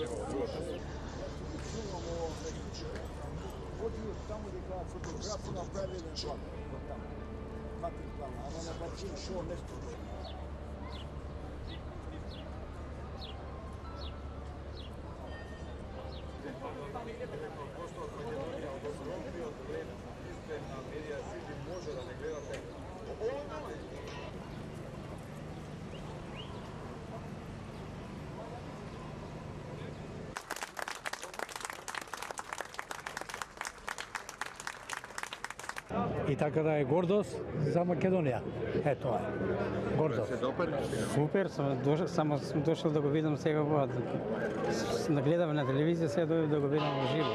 Tamo gdje gleda fotograf su napravili jedan plan. Mater plan, a ne nabačuju šo nešto. Može da ne gledate. И така да е гордост за Македонија. Ето е. Гордост. Супер, само сум дошол да го видам сега во да гледам на телевизија, сега дојдов да го видам во живо.